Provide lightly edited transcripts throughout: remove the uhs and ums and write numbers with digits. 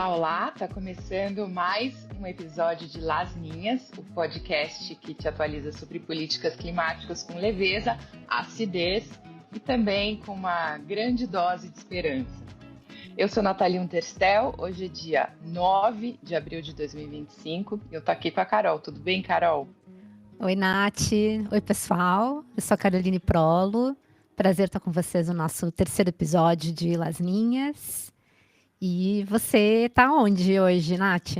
Olá, olá! Tá começando mais um episódio de Las Ninhas, o podcast que te atualiza sobre políticas climáticas com leveza, acidez e também com uma grande dose de esperança. Eu sou Nathalie Unterstel, hoje é dia 9 de abril de 2025 e eu tô aqui com a Carol. Tudo bem, Carol? Oi, Nath. Oi, pessoal. Eu sou a Caroline Prolo. Prazer estar com vocês no nosso terceiro episódio de Las Ninhas. E você tá onde hoje, Nath?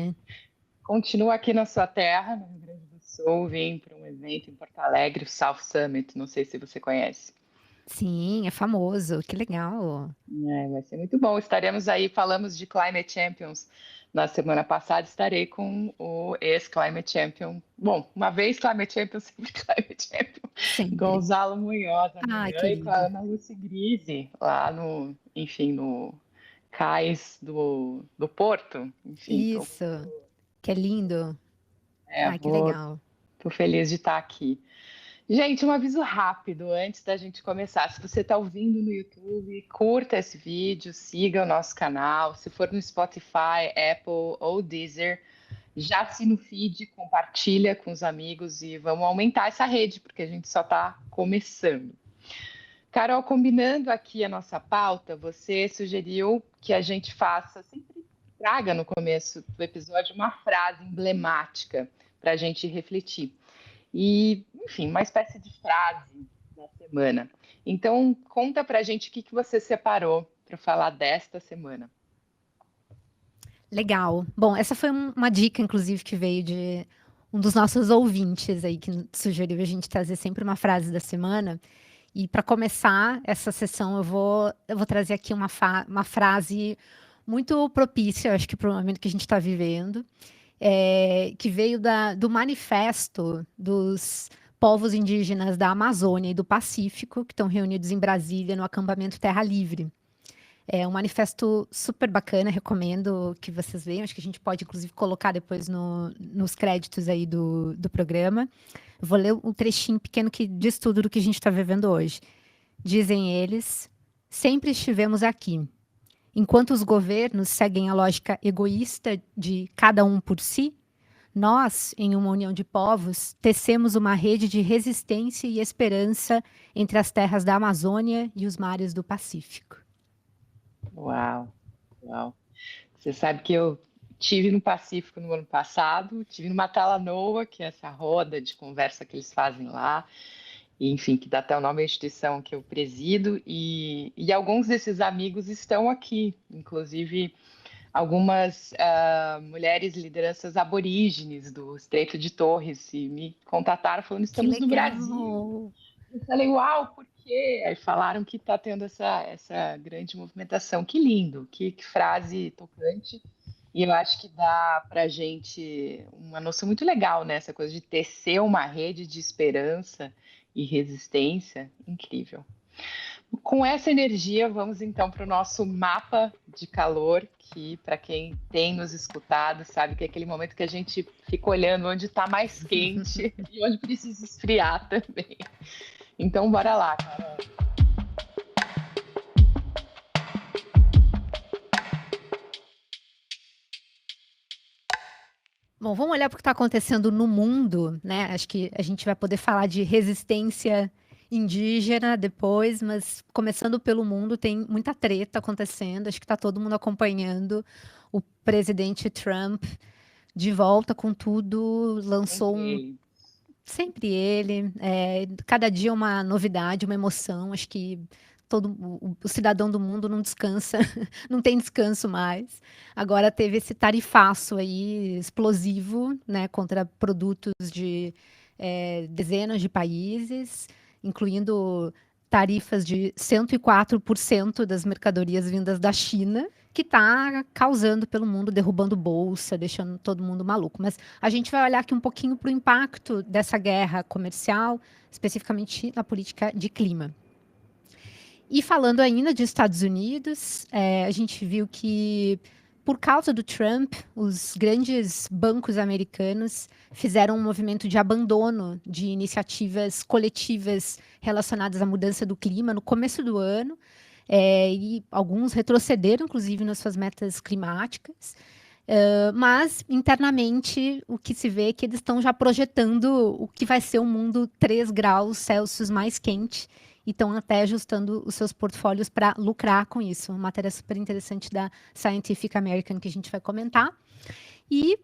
Continuo aqui na sua terra, no Rio Grande do Sul, vim para um evento em Porto Alegre, o South Summit, não sei se você conhece. Sim, é famoso. Que legal. Vai ser muito bom. Estaremos aí, falamos de Climate Champions na semana passada, estarei com o ex-Climate Champion. Bom, uma vez Climate Champion, sempre Climate Champion, Sempre. Gonzalo Munhoz Ai, amanhã e com a querido. Ana Lúcia Grise, lá no, enfim, no cais do Porto. Enfim, Isso. Que é lindo. Ai, que vou, legal. tô feliz de estar aqui. Gente, um aviso rápido antes da gente começar. Se você está ouvindo no YouTube, curta esse vídeo, siga o nosso canal. Se for no Spotify, Apple ou Deezer, já assina o feed, compartilha com os amigos e vamos aumentar essa rede, porque a gente só está começando. Carol, combinando aqui a nossa pauta, você sugeriu que a gente faça, sempre traga no começo do episódio uma frase emblemática para a gente refletir. E, enfim, uma espécie de frase da semana. Então, conta pra gente o que você separou para falar desta semana. Legal. Bom, essa foi uma dica, inclusive, que veio de um dos nossos ouvintes aí, que sugeriu a gente trazer sempre uma frase da semana. E para começar essa sessão, eu vou trazer aqui uma frase muito propícia, eu acho que para o momento que a gente está vivendo, que veio do manifesto dos povos indígenas da Amazônia e do Pacífico, que estão reunidos em Brasília, no acampamento Terra Livre. É um manifesto super bacana, recomendo que vocês vejam. Acho que a gente pode, inclusive, colocar depois nos créditos aí do programa. Eu vou ler um trechinho pequeno que diz tudo do que a gente está vivendo hoje. Dizem eles, sempre estivemos aqui. Enquanto os governos seguem a lógica egoísta de cada um por si, nós, em uma união de povos, tecemos uma rede de resistência e esperança entre as terras da Amazônia e os mares do Pacífico. Uau, uau. Você sabe que eu tive no Pacífico no ano passado, tive no Matalanoa, que é essa roda de conversa que eles fazem lá, e, enfim, que dá até o nome à instituição que eu presido, e alguns desses amigos estão aqui, inclusive algumas mulheres lideranças aborígenes do Estreito de Torres, e me contataram falando, Que estamos no Brasil. legal! Eu falei, uau, por quê? Aí falaram que está tendo essa grande movimentação. Que lindo, que frase tocante. E eu acho que dá para a gente uma noção muito legal, né? Essa coisa de tecer uma rede de esperança e resistência. Incrível. Com essa energia, vamos então para o nosso mapa de calor, que para quem tem nos escutado, sabe que é aquele momento que a gente fica olhando onde está mais quente e onde precisa esfriar também. Então, bora lá, Carol. Bom, vamos olhar para o que está acontecendo no mundo, né? Acho que a gente vai poder falar de resistência indígena depois, mas começando pelo mundo, tem muita treta acontecendo. Acho que está todo mundo acompanhando. O presidente Trump de volta com tudo, lançou Sempre ele. Cada dia uma novidade, uma emoção. Acho que todo o cidadão do mundo não descansa, não tem descanso mais. Agora teve esse tarifaço aí explosivo, né, contra produtos de dezenas de países, incluindo tarifas de 104% das mercadorias vindas da China, que está causando pelo mundo, derrubando bolsa, deixando todo mundo maluco. Mas a gente vai olhar aqui um pouquinho para o impacto dessa guerra comercial, especificamente na política de clima. E falando ainda de Estados Unidos, a gente viu que, por causa do Trump, os grandes bancos americanos fizeram um movimento de abandono de iniciativas coletivas relacionadas à mudança do clima no começo do ano. e alguns retrocederam, inclusive, nas suas metas climáticas. Mas, internamente, o que se vê é que eles estão já projetando o que vai ser um mundo 3 graus Celsius mais quente e estão até ajustando os seus portfólios para lucrar com isso. Uma matéria super interessante da Scientific American que a gente vai comentar. E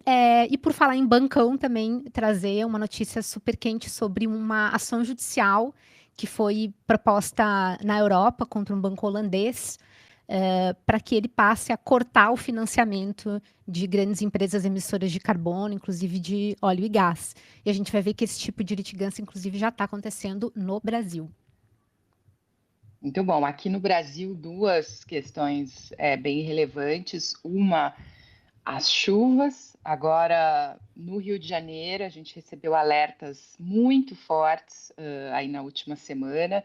por falar em bancão, também trazer uma notícia super quente sobre uma ação judicial que foi proposta na Europa contra um banco holandês, para que ele passe a cortar o financiamento de grandes empresas emissoras de carbono, inclusive de óleo e gás. E a gente vai ver que esse tipo de litigância, inclusive, já está acontecendo no Brasil. Muito bom. Aqui no Brasil, duas questões bem relevantes. Uma, as chuvas. Agora, no Rio de Janeiro, a gente recebeu alertas muito fortes aí na última semana.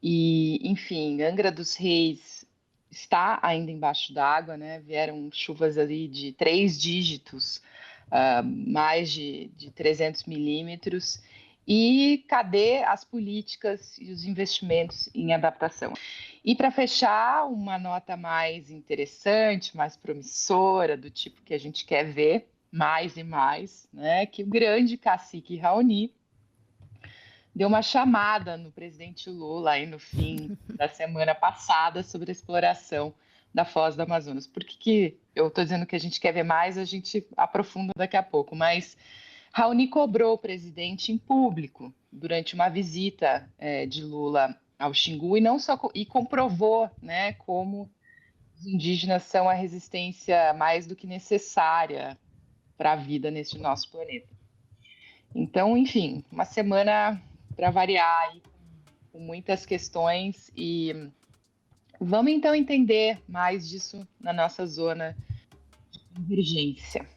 E, enfim, Angra dos Reis está ainda embaixo d'água, né? Vieram chuvas ali de 3 dígitos, mais de 300 milímetros. E cadê as políticas e os investimentos em adaptação? E para fechar, uma nota mais interessante, mais promissora, do tipo que a gente quer ver mais e mais, né? Que o grande cacique Raoni deu uma chamada no presidente Lula aí no fim da semana passada sobre a exploração da Foz do Amazonas. Por que eu estou dizendo que a gente quer ver mais? A gente aprofunda daqui a pouco, mas Raoni cobrou o presidente em público durante uma visita de Lula ao Xingu e não só e comprovou, né, como os indígenas são a resistência mais do que necessária para a vida neste nosso planeta. Então, enfim, uma semana para variar aí, com muitas questões e vamos então entender mais disso na nossa zona de convergência.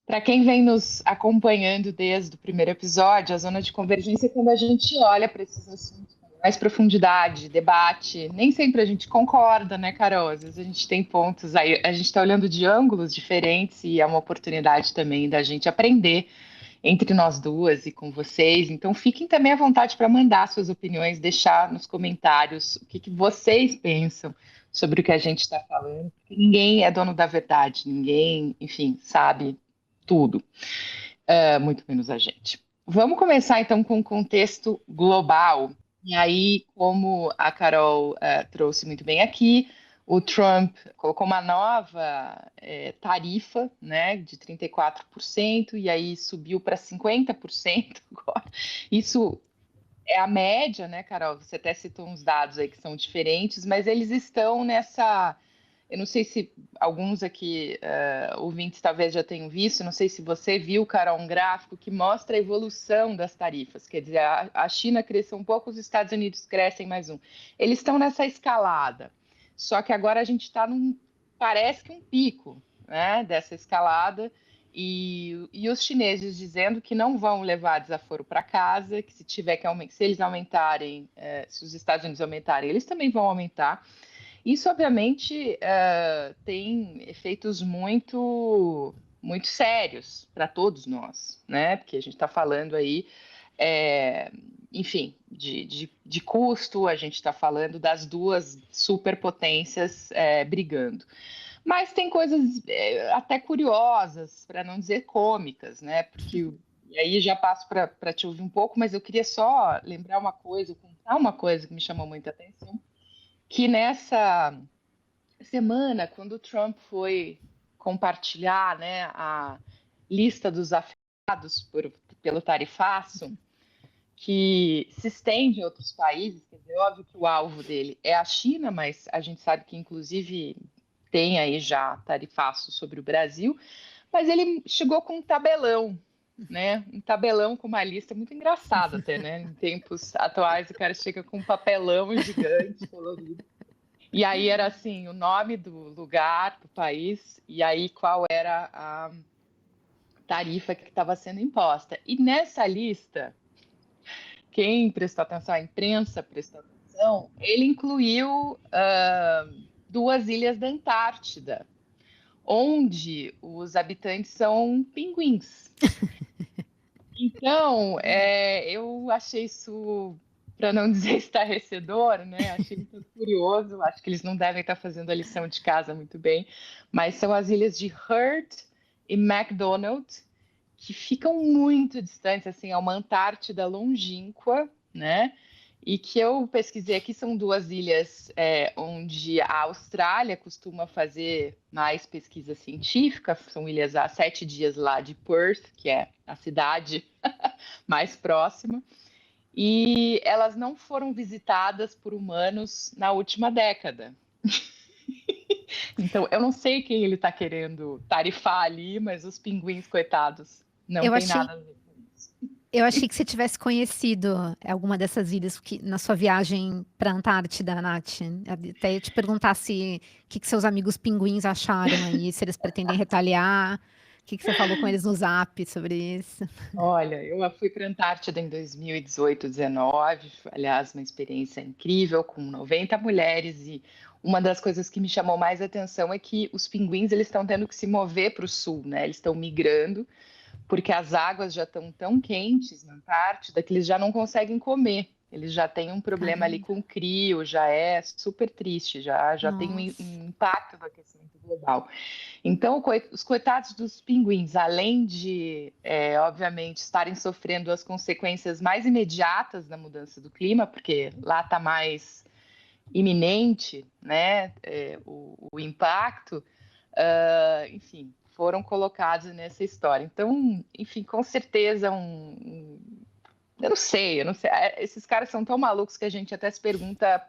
Para quem vem nos acompanhando desde o primeiro episódio, a zona de convergência é quando a gente olha para esses assuntos com mais profundidade, debate. Nem sempre a gente concorda, né, Carol? Às vezes a gente tem pontos aí, a gente está olhando de ângulos diferentes e é uma oportunidade também da gente aprender entre nós duas e com vocês. Então, fiquem também à vontade para mandar suas opiniões, deixar nos comentários o que vocês pensam sobre o que a gente está falando. Porque ninguém é dono da verdade, ninguém, enfim, sabe tudo, muito menos a gente. Vamos começar então com o contexto global. E aí, como a Carol trouxe muito bem aqui, o Trump colocou uma nova tarifa, né, de 34%, e aí subiu para 50% agora. Isso é a média, né, Carol? Você até citou uns dados aí que são diferentes, mas eles estão nessa. Eu não sei se alguns aqui ouvintes talvez já tenham visto, não sei se você viu, Carol, um gráfico que mostra a evolução das tarifas. Quer dizer, a China cresceu um pouco, os Estados Unidos crescem mais um. Eles estão nessa escalada. Só que agora a gente está parece que um pico, né, dessa escalada. E os chineses dizendo que não vão levar desaforo para casa, que se tiver que se eles aumentarem, se os Estados Unidos aumentarem, eles também vão aumentar. Isso, obviamente, tem efeitos muito, muito sérios para todos nós, né? Porque a gente está falando aí, enfim, de custo, a gente está falando das duas superpotências brigando. Mas tem coisas até curiosas, para não dizer cômicas, né? Porque e aí já passo para te ouvir um pouco, mas eu queria só lembrar uma coisa, contar uma coisa que me chamou muita atenção, que nessa semana, quando o Trump foi compartilhar, né, a lista dos afetados pelo tarifaço, que se estende em outros países, quer dizer, óbvio que o alvo dele é a China, mas a gente sabe que, inclusive, tem aí já tarifaço sobre o Brasil, mas ele chegou com um tabelão, né? Um tabelão com uma lista muito engraçada até, né? Em tempos atuais, o cara chega com um papelão gigante colorido. E aí era assim, o nome do lugar, do país, e aí qual era a tarifa que estava sendo imposta. E nessa lista, quem prestou atenção, a imprensa prestou atenção, ele incluiu 2 ilhas da Antártida, onde os habitantes são pinguins. Então, eu achei isso, para não dizer estarrecedor, né? Achei muito curioso. Acho que eles não devem estar fazendo a lição de casa muito bem, mas são as ilhas de Heard e McDonald, que ficam muito distantes, assim, é uma Antártida longínqua, né? E que eu pesquisei aqui, são duas ilhas onde a Austrália costuma fazer mais pesquisa científica, são ilhas a 7 dias lá de Perth, que é a cidade mais próxima, e elas não foram visitadas por humanos na última década. Então, eu não sei quem ele está querendo tarifar ali, mas os pinguins, coitados, não Eu tem achei, nada a ver com isso. eu achei que você tivesse conhecido alguma dessas ilhas na sua viagem para a Antártida, Nath. Até ia te perguntar o que seus amigos pinguins acharam aí, se eles pretendem retaliar. O que você falou com eles no Zap sobre isso? Olha, eu fui para a Antártida em 2018, 19, aliás, uma experiência incrível com 90 mulheres e uma das coisas que me chamou mais atenção é que os pinguins eles estão tendo que se mover para o sul, né? Eles estão migrando porque as águas já estão tão quentes na Antártida que eles já não conseguem comer. Eles já têm um problema ali Caramba, com o crio, já é super triste, já tem nossa. um impacto do aquecimento global. Então, os coitados dos pinguins, além de, obviamente, estarem sofrendo as consequências mais imediatas da mudança do clima, porque lá está mais iminente, né, o impacto, enfim, foram colocados nessa história. Então, enfim, com certeza eu não sei, esses caras são tão malucos que a gente até se pergunta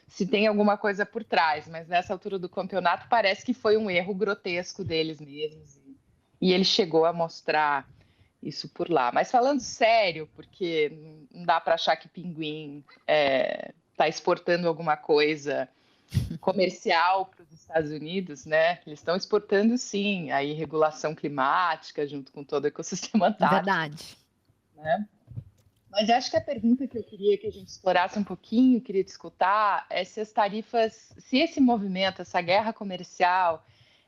se tem alguma coisa por trás, mas nessa altura do campeonato parece que foi um erro grotesco deles mesmos. E ele chegou a mostrar isso por lá. Mas falando sério, porque não dá para achar que pinguim está exportando alguma coisa comercial para os Estados Unidos, né? Eles estão exportando sim, aí regulação climática junto com todo o ecossistema antártico, Verdade. né? Mas acho que a pergunta que eu queria que a gente explorasse um pouquinho, queria te escutar, é se as tarifas, se esse movimento, essa guerra comercial,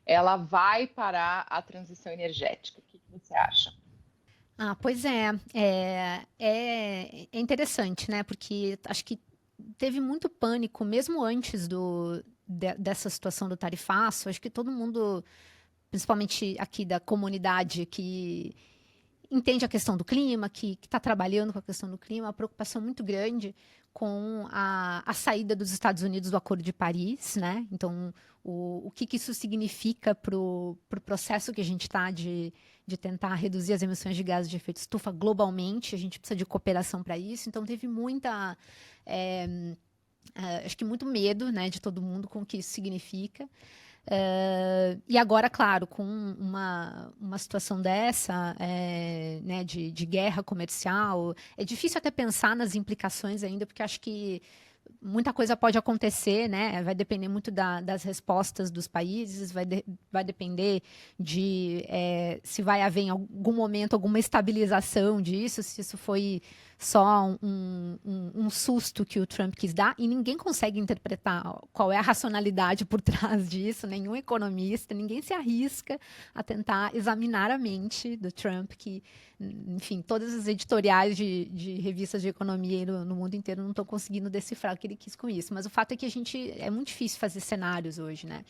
ela vai parar a transição energética. O que você acha? Ah, pois é. É interessante, né? Porque acho que teve muito pânico, mesmo antes dessa situação do tarifaço. Acho que todo mundo, principalmente aqui da comunidade que entende a questão do clima, que está trabalhando com a questão do clima, uma preocupação muito grande com a saída dos Estados Unidos do Acordo de Paris, né? Então, o que isso significa para o processo que a gente está de tentar reduzir as emissões de gases de efeito estufa globalmente, a gente precisa de cooperação para isso. Então, teve muita, acho que muito medo, né, de todo mundo com o que isso significa. E agora, claro, com uma situação dessa, né, de guerra comercial, é difícil até pensar nas implicações ainda, porque acho que muita coisa pode acontecer, né? Vai depender muito das respostas dos países, vai depender de se vai haver em algum momento alguma estabilização disso, se isso foi só um susto que o Trump quis dar, e ninguém consegue interpretar qual é a racionalidade por trás disso, nenhum economista, ninguém se arrisca a tentar examinar a mente do Trump, que, enfim, todas as editoriais de revistas de economia no mundo inteiro não estão conseguindo decifrar o que ele quis com isso. Mas o fato é que é muito difícil fazer cenários hoje, né?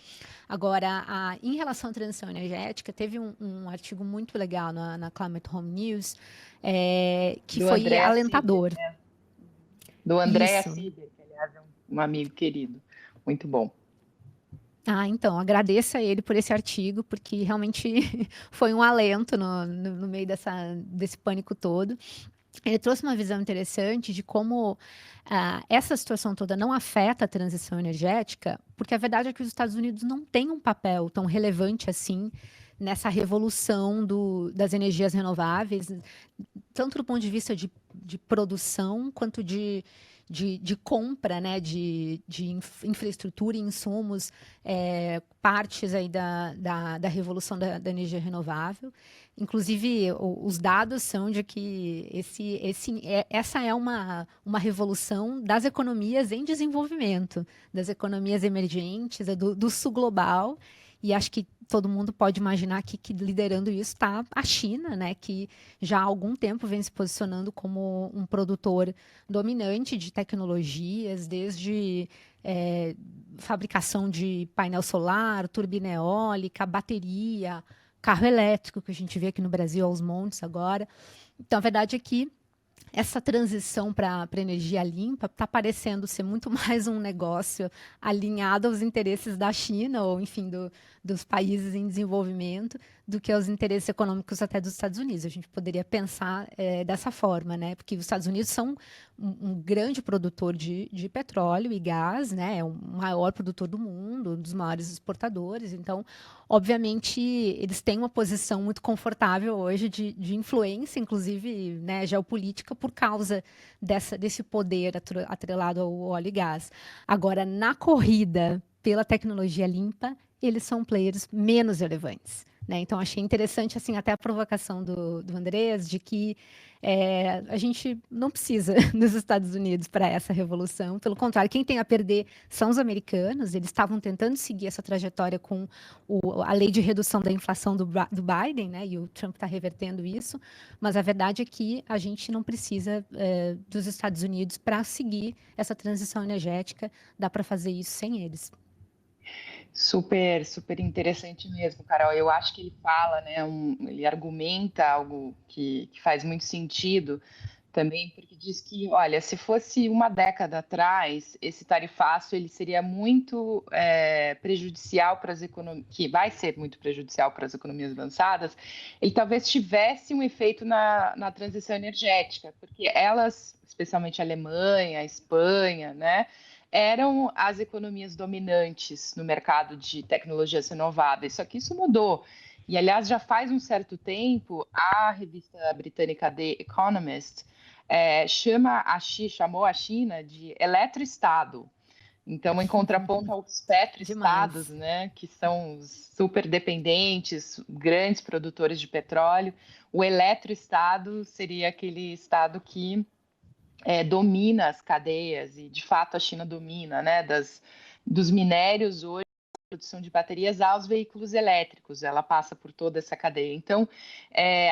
Agora, em relação à transição energética, teve um artigo muito legal na Climate Home News, que Do foi Andréa Ciber, alentador. né? Do Andréa Isso. Ciber, que aliás é um amigo querido. Muito bom. Ah, então, agradeço a ele por esse artigo, porque realmente foi um alento no meio desse pânico todo. Ele trouxe uma visão interessante de como essa situação toda não afeta a transição energética, porque a verdade é que os Estados Unidos não têm um papel tão relevante assim nessa revolução das energias renováveis, tanto do ponto de vista de produção quanto de compra, né, de infraestrutura e insumos, partes aí da revolução da energia renovável. Inclusive, os dados são de que essa é uma revolução das economias em desenvolvimento, das economias emergentes, do sul global. E acho que todo mundo pode imaginar que liderando isso está a China, né, que já há algum tempo vem se posicionando como um produtor dominante de tecnologias, desde fabricação de painel solar, turbina eólica, bateria, carro elétrico, que a gente vê aqui no Brasil aos montes agora. Então, a verdade é que essa transição para energia limpa está parecendo ser muito mais um negócio alinhado aos interesses da China, ou enfim, dos países em desenvolvimento, do que aos interesses econômicos até dos Estados Unidos. A gente poderia pensar dessa forma, né? Porque os Estados Unidos são um grande produtor de petróleo e gás, né? É o maior produtor do mundo, um dos maiores exportadores. Então, obviamente, eles têm uma posição muito confortável hoje de influência, inclusive, né, geopolítica, por causa desse poder atrelado ao óleo e gás. Agora, na corrida pela tecnologia limpa, eles são players menos relevantes. Né? Então, achei interessante assim, até a provocação do Andrés de que a gente não precisa dos Estados Unidos para essa revolução. Pelo contrário, quem tem a perder são os americanos. Eles estavam tentando seguir essa trajetória com a lei de redução da inflação do Biden, né? E o Trump está revertendo isso. Mas a verdade é que a gente não precisa dos Estados Unidos para seguir essa transição energética. Dá para fazer isso sem eles. Super, super interessante mesmo, Carol. Eu acho que ele fala, né, ele argumenta algo que faz muito sentido também, porque diz que, olha, se fosse uma década atrás, esse tarifaço ele seria muito prejudicial para as economias, que vai ser muito prejudicial para as economias avançadas, ele talvez tivesse um efeito na transição energética, porque elas, especialmente a Alemanha, a Espanha, né, eram as economias dominantes no mercado de tecnologias renováveis, só que isso mudou. E, aliás, já faz um certo tempo, a revista britânica The Economist chamou a China de eletroestado. Então, em contraponto aos petroestados, né, que são os super dependentes, grandes produtores de petróleo, o eletroestado seria aquele estado que domina as cadeias, e de fato a China domina, né, dos minérios hoje, produção de baterias aos veículos elétricos, ela passa por toda essa cadeia. Então,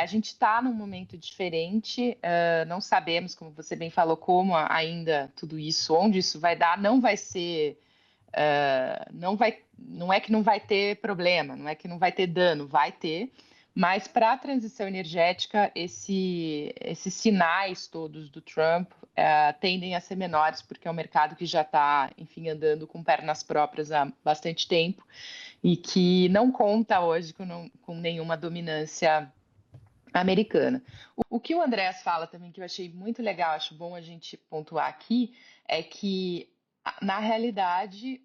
a gente está num momento diferente, não sabemos, como você bem falou, como ainda tudo isso, onde isso vai dar, não vai ser, não é que não vai ter problema, não é que não vai ter dano, vai ter, mas para a transição energética, esses sinais todos do Trump tendem a ser menores, porque é um mercado que já está, enfim, andando com pernas próprias há bastante tempo e que não conta hoje com nenhuma dominância americana. O que o Andrés fala também, que eu achei muito legal, acho bom a gente pontuar aqui, é que, na realidade,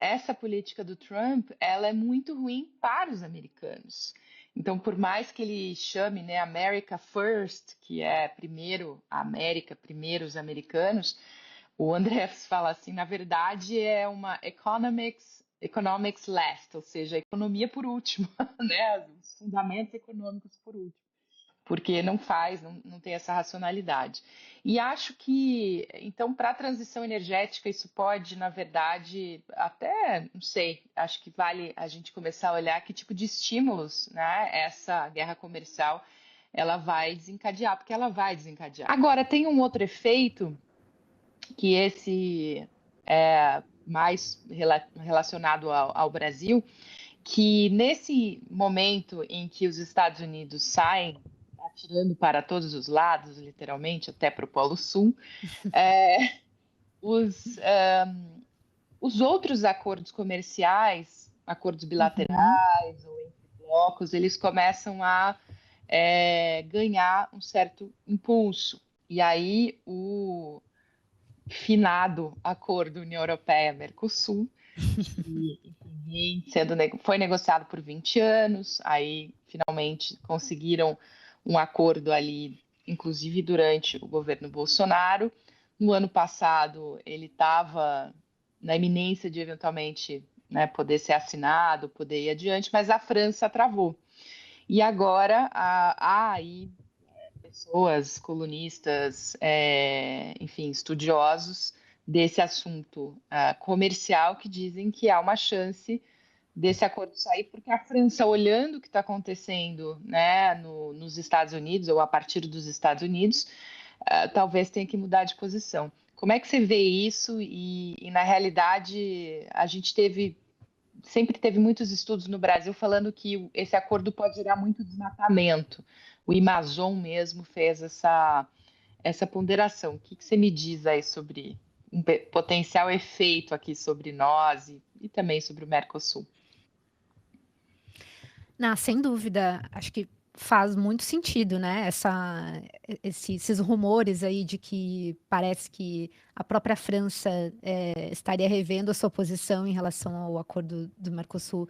essa política do Trump, ela é muito ruim para os americanos. Então, por mais que ele chame, né, America First, que é primeiro a América, primeiro os americanos, o Andrés fala assim, na verdade é uma economics last, ou seja, a economia por último, né, os fundamentos econômicos por último, porque não tem essa racionalidade. E acho que, então, para a transição energética, isso pode, na verdade, até, não sei, acho que vale a gente começar a olhar que tipo de estímulos, né, essa guerra comercial ela vai desencadear, porque ela vai desencadear. Agora, tem um outro efeito, que esse é mais relacionado ao Brasil, que nesse momento em que os Estados Unidos saem atirando para todos os lados, literalmente, até para o Polo Sul, os, os outros acordos comerciais, acordos bilaterais ou entre blocos, eles começam a ganhar um certo impulso. E aí o finado acordo União Europeia-Mercosul, que foi negociado por 20 anos, aí finalmente conseguiram um acordo ali, inclusive durante o governo Bolsonaro. No ano passado, ele estava na iminência de eventualmente, né, poder ser assinado, poder ir adiante, mas a França travou. E agora há aí pessoas, colunistas, enfim, estudiosos desse assunto comercial que dizem que há uma chance desse acordo sair, porque a França, olhando o que está acontecendo, né, nos Estados Unidos, ou a partir dos Estados Unidos, talvez tenha que mudar de posição. Como é que você vê isso? E na realidade, a gente sempre teve muitos estudos no Brasil falando que esse acordo pode gerar muito desmatamento. O Amazon mesmo fez essa ponderação. O que você me diz aí sobre um potencial efeito aqui sobre nós e também sobre o Mercosul? Não, sem dúvida, acho que faz muito sentido, né? Esses rumores aí de que parece que a própria França estaria revendo a sua posição em relação ao acordo do Mercosul,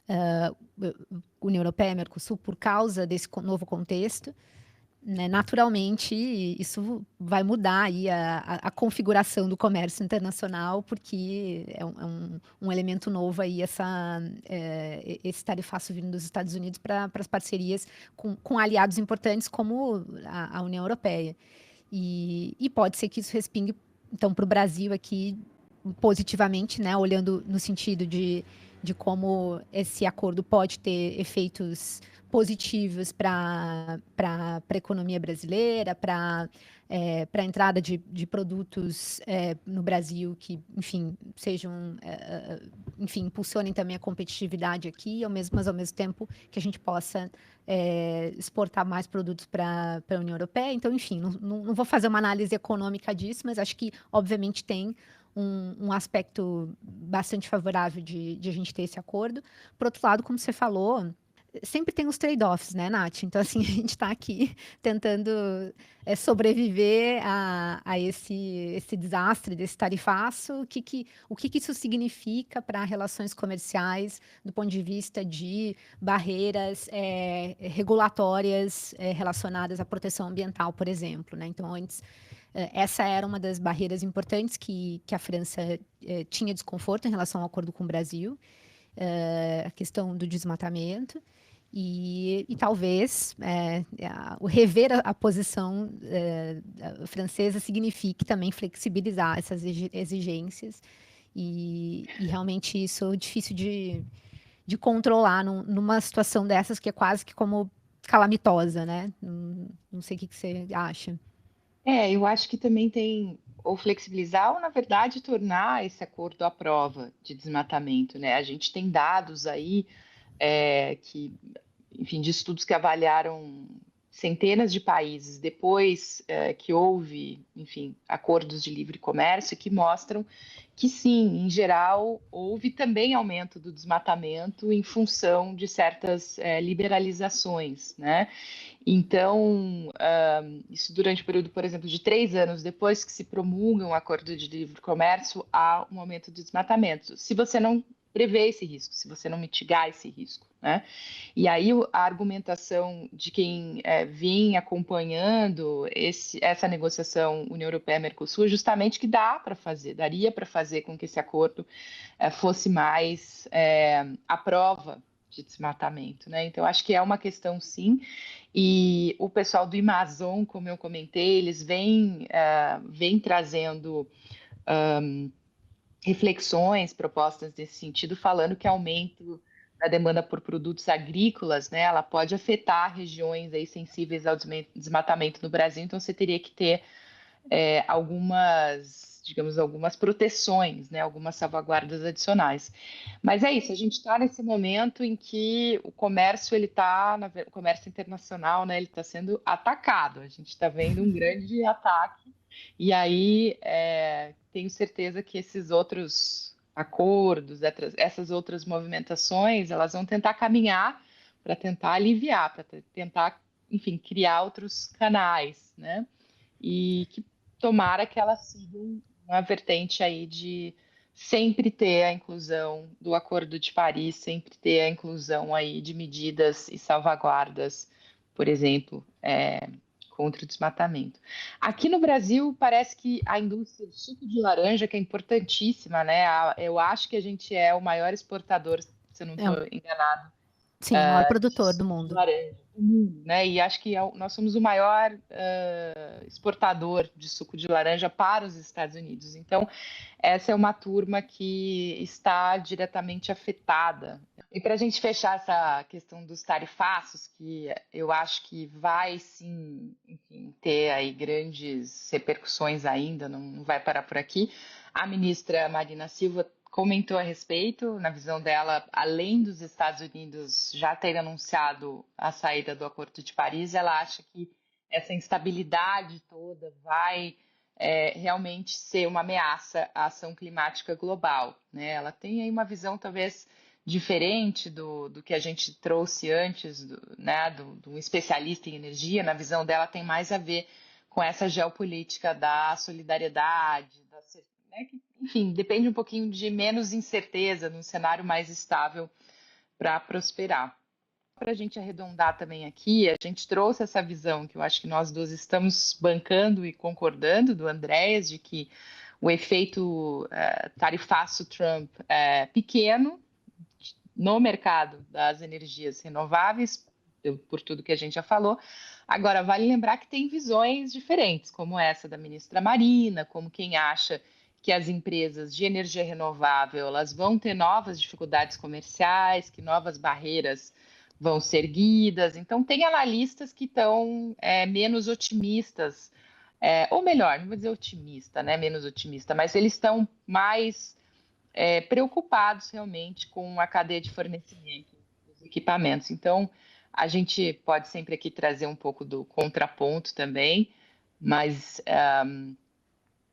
eh, União Europeia-Mercosul, por causa desse novo contexto, né? Naturalmente, isso vai mudar aí a configuração do comércio internacional, porque é um elemento novo aí, esse tarifaço vindo dos Estados Unidos para as parcerias com aliados importantes como a União Europeia. E pode ser que isso respingue, então, para o Brasil aqui positivamente, né? Olhando no sentido de como esse acordo pode ter efeitos positivos para a economia brasileira, para a entrada de produtos no Brasil que, enfim, enfim, impulsionem também a competitividade aqui, mas ao mesmo tempo que a gente possa exportar mais produtos para a União Europeia. Então, enfim, não vou fazer uma análise econômica disso, mas acho que, obviamente, tem um aspecto bastante favorável de a gente ter esse acordo. Por outro lado, como você falou, sempre tem os trade-offs, né, Nath? Então, assim, a gente está aqui tentando sobreviver a esse desastre desse tarifaço. O que isso significa para relações comerciais do ponto de vista de barreiras regulatórias relacionadas à proteção ambiental, por exemplo, né? Então, antes essa era uma das barreiras importantes que a França tinha desconforto em relação ao acordo com o Brasil, a questão do desmatamento. E talvez o rever a posição francesa signifique também flexibilizar essas exigências. E realmente isso é difícil de controlar numa situação dessas que é quase que como calamitosa, né? Não sei o que você acha. Eu acho que também tem ou flexibilizar ou, na verdade, tornar esse acordo à prova de desmatamento, né? A gente tem dados aí enfim, de estudos que avaliaram centenas de países depois que houve, enfim, acordos de livre comércio que mostram que sim, em geral, houve também aumento do desmatamento em função de certas liberalizações, né? Então, isso durante o período, por exemplo, de 3 anos depois que se promulga um acordo de livre comércio, há um aumento do desmatamento. Se você não prevê esse risco, se você não mitigar esse risco, né? E aí a argumentação de quem vinha acompanhando essa negociação União Europeia-Mercosul é justamente que daria para fazer com que esse acordo fosse mais à prova de desmatamento, né? Então, acho que é uma questão, sim, e o pessoal do Amazon, como eu comentei, eles vêm trazendo reflexões, propostas nesse sentido, falando que aumento da demanda por produtos agrícolas, né, ela pode afetar regiões aí sensíveis ao desmatamento no Brasil, então você teria que ter algumas proteções, né, algumas salvaguardas adicionais. Mas é isso, a gente está nesse momento em que o comércio o comércio internacional, né, ele está sendo atacado. A gente está vendo um grande ataque. E aí tenho certeza que esses outros acordos, essas outras movimentações, elas vão tentar caminhar para tentar aliviar, para tentar, enfim, criar outros canais, né? E que tomara que elas sigam uma vertente aí de sempre ter a inclusão do Acordo de Paris, sempre ter a inclusão aí de medidas e salvaguardas, por exemplo, contra o desmatamento. Aqui no Brasil, parece que a indústria do suco de laranja, que é importantíssima, né? Eu acho que a gente é o maior exportador, se eu não estou enganado, Sim, o maior de produtor do suco de mundo. laranja. do mundo, né? E acho que nós somos o maior exportador de suco de laranja para os Estados Unidos. Então, essa é uma turma que está diretamente afetada. E para a gente fechar essa questão dos tarifaços, que eu acho que vai sim, enfim, ter aí grandes repercussões ainda, não vai parar por aqui. A ministra Marina Silva comentou a respeito, na visão dela, além dos Estados Unidos já terem anunciado a saída do Acordo de Paris, ela acha que essa instabilidade toda vai realmente ser uma ameaça à ação climática global, né? Ela tem aí uma visão talvez diferente do que a gente trouxe antes, né, do especialista em energia. Na visão dela tem mais a ver com essa geopolítica da solidariedade, né, que, enfim, depende um pouquinho de menos incerteza, num cenário mais estável para prosperar. Para a gente arredondar também aqui, a gente trouxe essa visão que eu acho que nós dois estamos bancando e concordando, do Andrés, de que o efeito tarifaço Trump é pequeno no mercado das energias renováveis, por tudo que a gente já falou. Agora, vale lembrar que tem visões diferentes, como essa da ministra Marina, como quem acha que as empresas de energia renovável elas vão ter novas dificuldades comerciais, que novas barreiras vão ser erguidas. Então, tem analistas que estão menos otimistas, ou melhor, não vou dizer otimista, né? Menos otimista, mas eles estão mais preocupados realmente com a cadeia de fornecimento dos equipamentos. Então, a gente pode sempre aqui trazer um pouco do contraponto também, mas,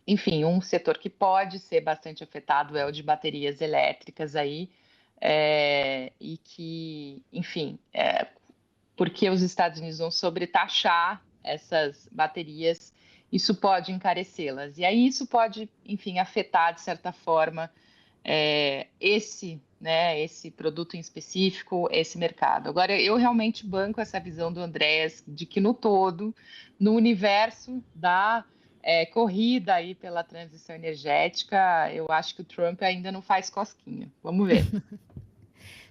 enfim, um setor que pode ser bastante afetado é o de baterias elétricas aí, e que, enfim, porque os Estados Unidos vão sobretaxar essas baterias, isso pode encarecê-las. E aí isso pode, enfim, afetar, de certa forma, esse produto em específico, esse mercado. Agora, eu realmente banco essa visão do Andrés de que no todo, no universo da corrida aí pela transição energética, eu acho que o Trump ainda não faz cosquinha. Vamos ver.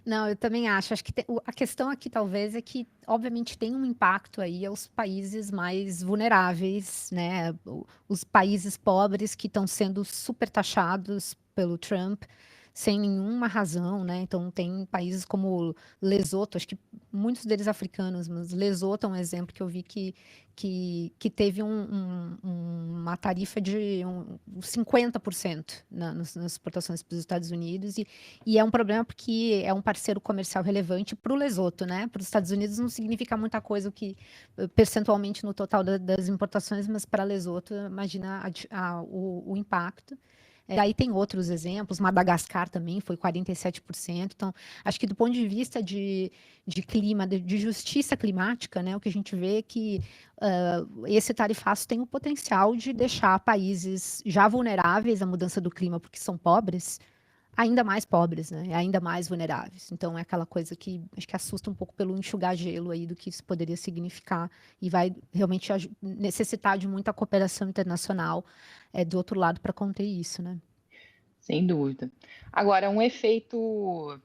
Não, eu também acho. Acho que a questão aqui talvez é que, obviamente, tem um impacto aí aos países mais vulneráveis, né? Os países pobres que estão sendo super taxados pelo Trump sem nenhuma razão, né? Então tem países como Lesoto, acho que muitos deles africanos, mas Lesoto é um exemplo que eu vi que teve uma tarifa de 50% nas exportações para os Estados Unidos e é um problema porque é um parceiro comercial relevante para o Lesoto, né? Para os Estados Unidos não significa muita coisa o que percentualmente no total das importações, mas para Lesoto, imagina o impacto. Aí tem outros exemplos, Madagascar também foi 47%. Então, acho que do ponto de vista de clima, de justiça climática, né, o que a gente vê é que esse tarifaço tem o potencial de deixar países já vulneráveis à mudança do clima, porque são pobres, ainda mais pobres, né, ainda mais vulneráveis. Então, é aquela coisa que acho que assusta um pouco pelo enxugar gelo aí do que isso poderia significar e vai realmente necessitar de muita cooperação internacional do outro lado para conter isso, né? Sem dúvida. Agora, um efeito.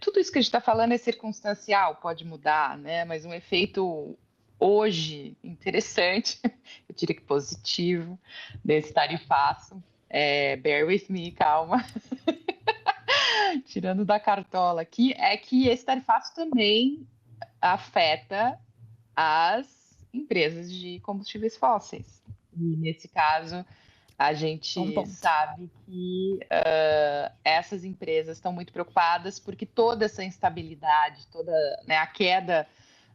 Tudo isso que a gente está falando é circunstancial, pode mudar, né? Mas um efeito hoje interessante, eu diria que positivo, desse tarifaço. Bear with me, calma. Tirando da cartola aqui, é que esse tarifaço também afeta as empresas de combustíveis fósseis. E nesse caso, a Bom gente ponto. sabe que essas empresas estão muito preocupadas porque toda essa instabilidade, toda, né, a queda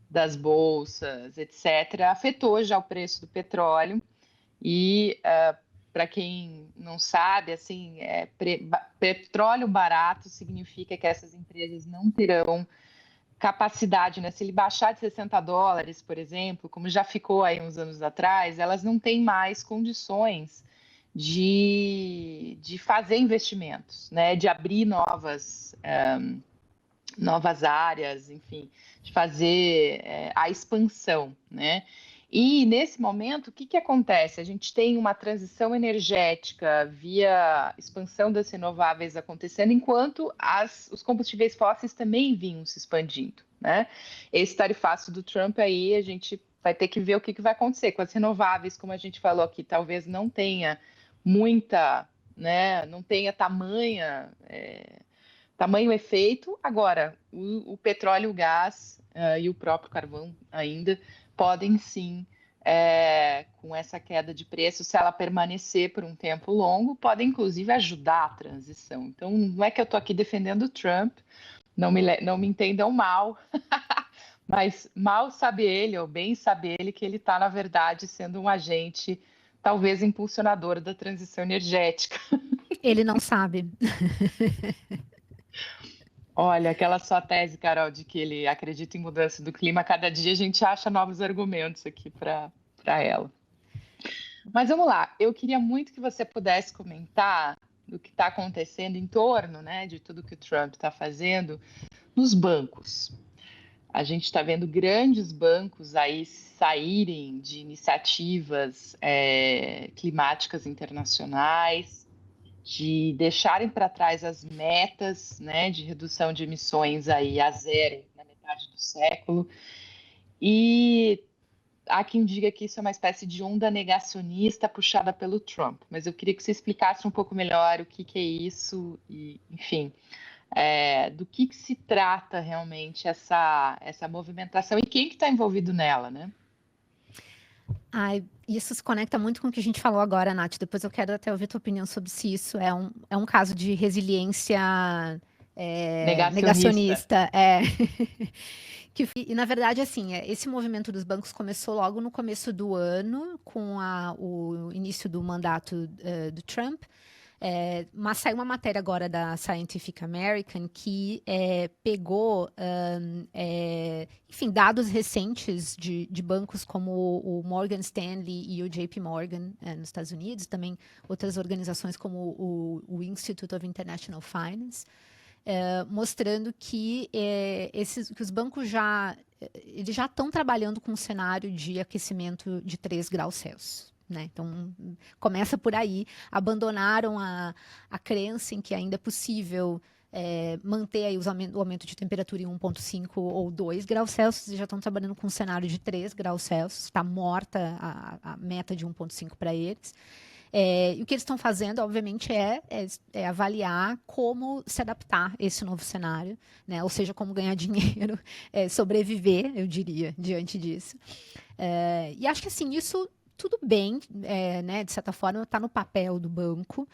das bolsas, etc., afetou já o preço do petróleo. E, para quem não sabe, assim, petróleo barato significa que essas empresas não terão capacidade, né? Se ele baixar de $60, por exemplo, como já ficou aí uns anos atrás, elas não têm mais condições de fazer investimentos, né? De abrir novas áreas, enfim, de fazer a expansão, né? E nesse momento, o que acontece? A gente tem uma transição energética via expansão das renováveis acontecendo, enquanto os combustíveis fósseis também vinham se expandindo, né? Esse tarifaço do Trump aí, a gente vai ter que ver o que vai acontecer com as renováveis, como a gente falou aqui, talvez não tenha muita, né? Não tenha tamanho efeito. Agora, o petróleo, o gás e o próprio carvão ainda podem sim, com essa queda de preço, se ela permanecer por um tempo longo, podem inclusive ajudar a transição. Então, não é que eu estou aqui defendendo o Trump, não me entendam mal, mas mal sabe ele, ou bem sabe ele, que ele está, na verdade, sendo um agente, talvez impulsionador da transição energética. Ele não sabe. Olha, aquela sua tese, Carol, de que ele acredita em mudança do clima, cada dia a gente acha novos argumentos aqui para ela. Mas vamos lá, eu queria muito que você pudesse comentar o que está acontecendo em torno, né, de tudo que o Trump está fazendo nos bancos. A gente está vendo grandes bancos aí saírem de iniciativas climáticas internacionais, de deixarem para trás as metas, né, de redução de emissões aí a zero na metade do século. E há quem diga que isso é uma espécie de onda negacionista puxada pelo Trump. Mas eu queria que você explicasse um pouco melhor o que é isso e, enfim, do que se trata realmente essa movimentação e quem que está envolvido nela, né? Isso se conecta muito com o que a gente falou agora, Nath. Depois eu quero até ouvir tua opinião sobre se isso é um caso de resiliência negacionista. E, na verdade, assim, esse movimento dos bancos começou logo no começo do ano, com o início do mandato do Trump. Mas saiu uma matéria agora da Scientific American que pegou, enfim, dados recentes de bancos como o Morgan Stanley e o JP Morgan nos Estados Unidos, também outras organizações como o Institute of International Finance, mostrando que os bancos eles já estão trabalhando com um cenário de aquecimento de 3 graus Celsius. Né? Então, começa por aí. Abandonaram a crença em que ainda é possível manter aí o aumento de temperatura em 1,5 ou 2 graus Celsius e já estão trabalhando com um cenário de 3 graus Celsius. Está morta a meta de 1,5 para eles. E o que eles estão fazendo, obviamente, é avaliar como se adaptar a esse novo cenário, né? Ou seja, como ganhar dinheiro, sobreviver, eu diria, diante disso. E acho que, assim, isso tudo bem, né? De certa forma, está no papel do banco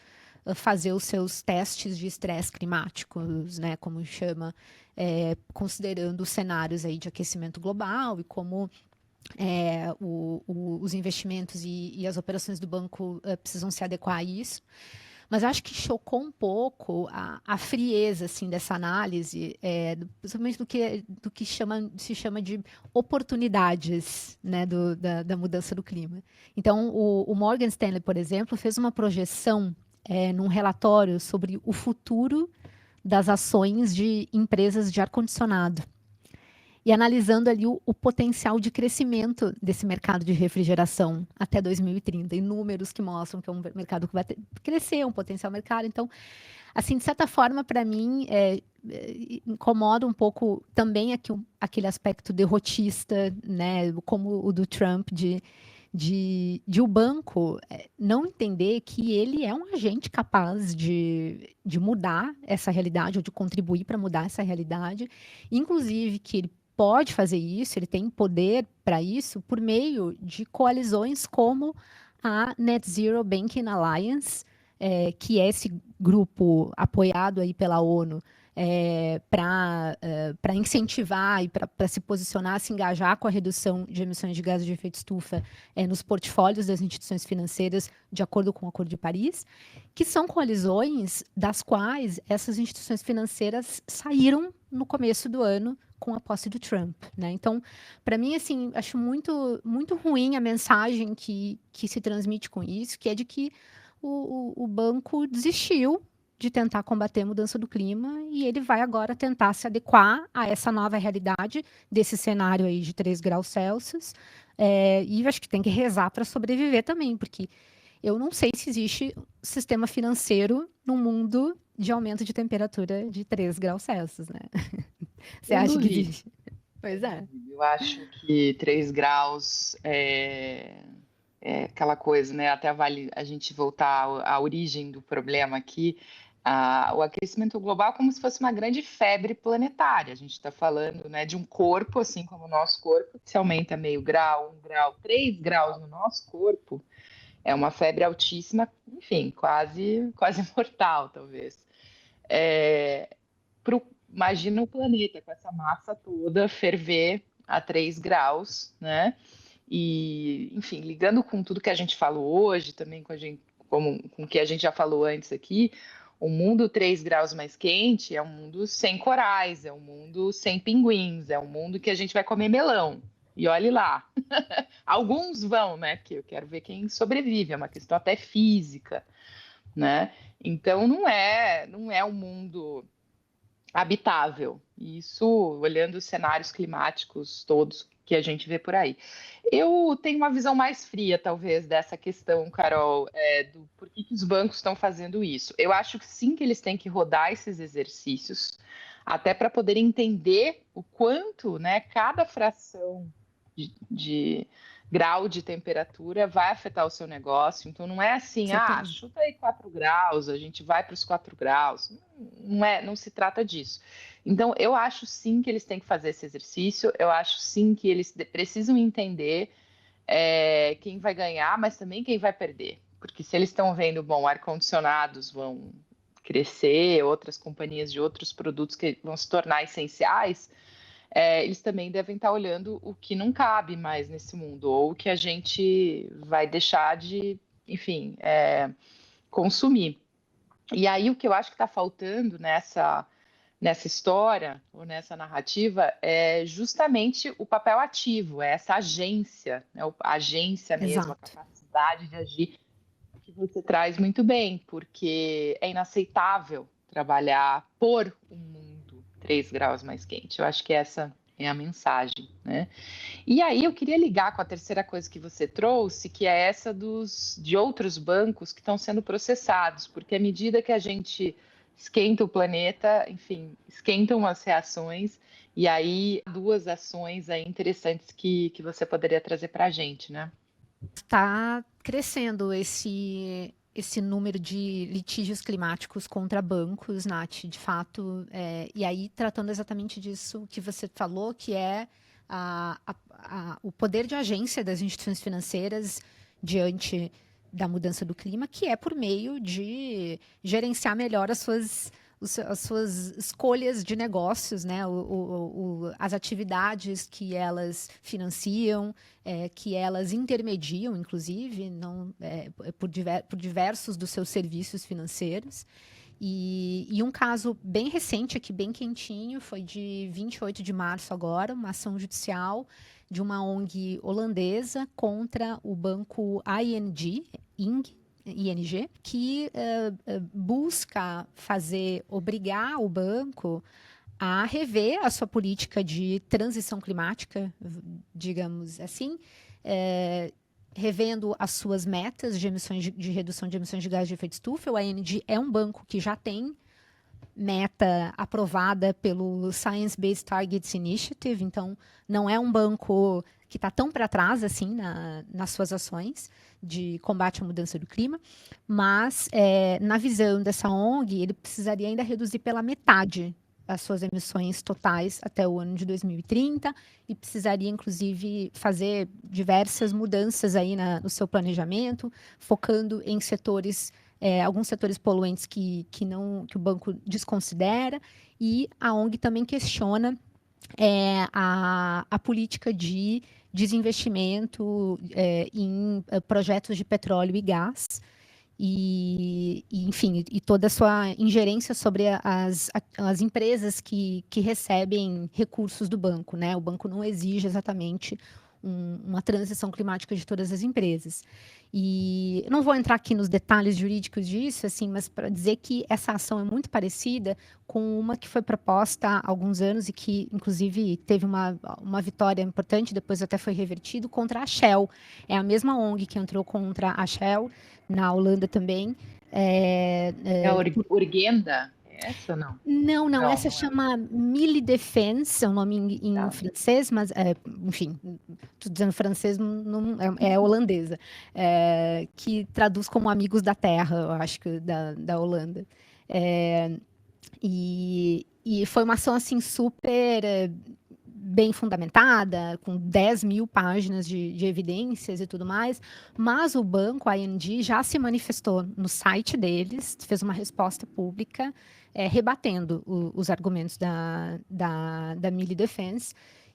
fazer os seus testes de estresse climáticos, né? Como chama, considerando os cenários aí de aquecimento global e como os investimentos e as operações do banco precisam se adequar a isso. Mas acho que chocou um pouco a frieza assim, dessa análise, principalmente do que se chama de oportunidades, né, da mudança do clima. Então, o Morgan Stanley, por exemplo, fez uma projeção num relatório sobre o futuro das ações de empresas de ar-condicionado. E analisando ali o potencial de crescimento desse mercado de refrigeração até 2030, e números que mostram que é um mercado que vai crescer, um potencial mercado. Então, assim, de certa forma, para mim, incomoda um pouco também aquele aspecto derrotista, né, como o do Trump, de o banco não entender que ele é um agente capaz de mudar essa realidade, ou de contribuir para mudar essa realidade, inclusive que ele pode fazer isso, ele tem poder para isso por meio de coalizões como a Net Zero Banking Alliance, que é esse grupo apoiado aí pela ONU para incentivar e para se posicionar, se engajar com a redução de emissões de gases de efeito estufa nos portfólios das instituições financeiras, de acordo com o Acordo de Paris, que são coalizões das quais essas instituições financeiras saíram no começo do ano com a posse do Trump, né? Então, para mim, assim, acho muito, muito ruim a mensagem que se transmite com isso, que é de que o banco desistiu de tentar combater a mudança do clima e ele vai agora tentar se adequar a essa nova realidade desse cenário aí de 3 graus Celsius. E acho que tem que rezar para sobreviver também, porque eu não sei se existe sistema financeiro no mundo de aumento de temperatura de 3 graus Celsius, né? Você acha que existe? Pois é. Eu acho que 3 graus é aquela coisa, né? Até vale a gente voltar à origem do problema aqui. O aquecimento global é como se fosse uma grande febre planetária. A gente está falando, né, de um corpo, assim como o nosso corpo, que se aumenta meio grau, 1 grau, 3 graus no nosso corpo, é uma febre altíssima, enfim, quase mortal, talvez. É, imagina o planeta com essa massa toda ferver a 3 graus, né? E, enfim, ligando com tudo que a gente falou hoje, também com o que a gente já falou antes aqui, o mundo 3 graus mais quente é um mundo sem corais, é um mundo sem pinguins, é um mundo que a gente vai comer melão. E olhe lá. Alguns vão, né? Porque eu quero ver quem sobrevive, é uma questão até física, né? Então não é um mundo habitável. Isso olhando os cenários climáticos todos que a gente vê por aí. Eu tenho uma visão mais fria, talvez, dessa questão, Carol, do por que os bancos estão fazendo isso. Eu acho que sim que eles têm que rodar esses exercícios, até para poder entender o quanto, né, cada fração de grau de temperatura vai afetar o seu negócio. Então, não é assim, Certeza. chuta aí 4 graus, a gente vai para os 4 graus. Não se trata disso. Então, eu acho sim que eles têm que fazer esse exercício, eu acho sim que eles precisam entender quem vai ganhar, mas também quem vai perder. Porque se eles estão vendo, bom, ar-condicionados vão crescer, outras companhias de outros produtos que vão se tornar essenciais, eles também devem estar olhando o que não cabe mais nesse mundo, ou o que a gente vai deixar de, enfim, consumir. E aí o que eu acho que está faltando nessa história, ou nessa narrativa, é justamente o papel ativo, é essa agência, né? A agência mesmo, a Exato. capacidade de agir, que você traz muito bem, porque é inaceitável trabalhar por um mundo 3 graus mais quente. Eu acho que essa é a mensagem, né? E aí eu queria ligar com a terceira coisa que você trouxe, que é essa de outros bancos que estão sendo processados, porque à medida que a gente esquenta o planeta, enfim, esquentam as reações, e aí 2 ações aí interessantes que você poderia trazer para a gente, né? Está crescendo esse número de litígios climáticos contra bancos, Nath, de fato, e aí tratando exatamente disso que você falou, que é o poder de agência das instituições financeiras diante da mudança do clima, que é por meio de gerenciar melhor as suas escolhas de negócios, né? As atividades que elas financiam, que elas intermediam, inclusive, não, por diversos dos seus serviços financeiros. E um caso bem recente, aqui bem quentinho, foi de 28 de março agora, uma ação judicial de uma ONG holandesa contra o banco ING, que busca obrigar o banco a rever a sua política de transição climática, digamos assim, revendo as suas metas de redução de emissões de gases de efeito estufa. O ING é um banco que já tem meta aprovada pelo Science Based Targets Initiative, então não é um banco que está tão para trás assim nas suas ações de combate à mudança do clima, mas na visão dessa ONG, ele precisaria ainda reduzir pela metade as suas emissões totais até o ano de 2030 e precisaria, inclusive, fazer diversas mudanças aí no seu planejamento, focando em alguns setores poluentes que o banco desconsidera, e a ONG também questiona a política de desinvestimento em projetos de petróleo e gás, enfim, e toda a sua ingerência sobre as empresas que recebem recursos do banco, né? O banco não exige exatamente uma transição climática de todas as empresas. E eu não vou entrar aqui nos detalhes jurídicos disso, assim, mas para dizer que essa ação é muito parecida com uma que foi proposta há alguns anos e que, inclusive, teve uma vitória importante, depois até foi revertido, contra a Shell. É a mesma ONG que entrou contra a Shell, na Holanda também. É a Urgenda? essa ou não? Não, não, Não, essa não é. chama Mille Defense, é um nome em Tá. francês, mas, enfim, tô dizendo francês, não, é holandesa, que traduz como Amigos da Terra, eu acho que da Holanda. É, e foi uma ação, assim, super bem fundamentada, com 10.000 páginas de evidências e tudo mais, mas o banco, a ING, já se manifestou no site deles, fez uma resposta pública, rebatendo os argumentos da Mille Defense,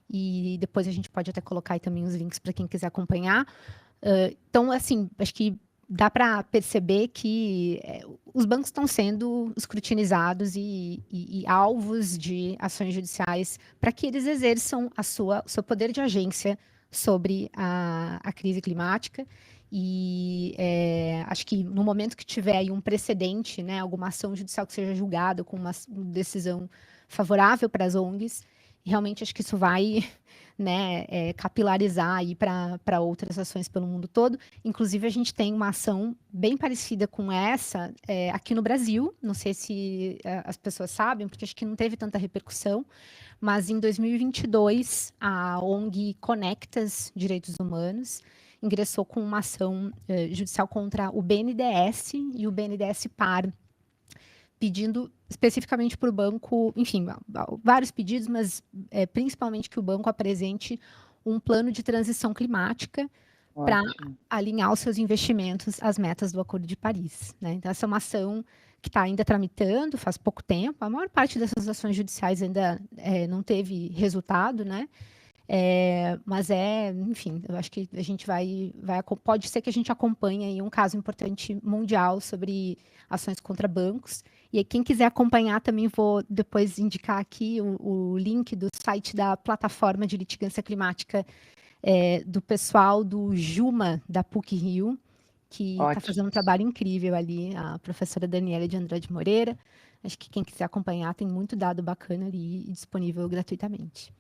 e depois a gente pode até colocar aí também os links para quem quiser acompanhar. Então, assim, acho que dá para perceber que os bancos estão sendo escrutinizados e alvos de ações judiciais para que eles exerçam o seu poder de agência sobre a crise climática. E acho que no momento que tiver aí um precedente, né, alguma ação judicial que seja julgada com uma decisão favorável para as ONGs, realmente acho que isso vai, né, capilarizar aí para outras ações pelo mundo todo. Inclusive, a gente tem uma ação bem parecida com essa aqui no Brasil. Não sei se as pessoas sabem, porque acho que não teve tanta repercussão, mas em 2022, a ONG Conectas Direitos Humanos ingressou com uma ação judicial contra o BNDES e o BNDES Par, pedindo especificamente para o banco, enfim, vários pedidos, mas principalmente que o banco apresente um plano de transição climática para Ótimo. alinhar os seus investimentos às metas do Acordo de Paris, né? Então, essa é uma ação que está ainda tramitando, faz pouco tempo. A maior parte dessas ações judiciais ainda não teve resultado, né? Mas enfim, eu acho que a gente pode ser que a gente acompanhe aí um caso importante mundial sobre ações contra bancos. E aí, quem quiser acompanhar, também vou depois indicar aqui o link do site da plataforma de litigância climática do pessoal do Juma, da PUC-Rio, que está fazendo Ótimo. um trabalho incrível ali, a professora Daniela de Andrade Moreira. Acho que quem quiser acompanhar tem muito dado bacana ali e disponível gratuitamente.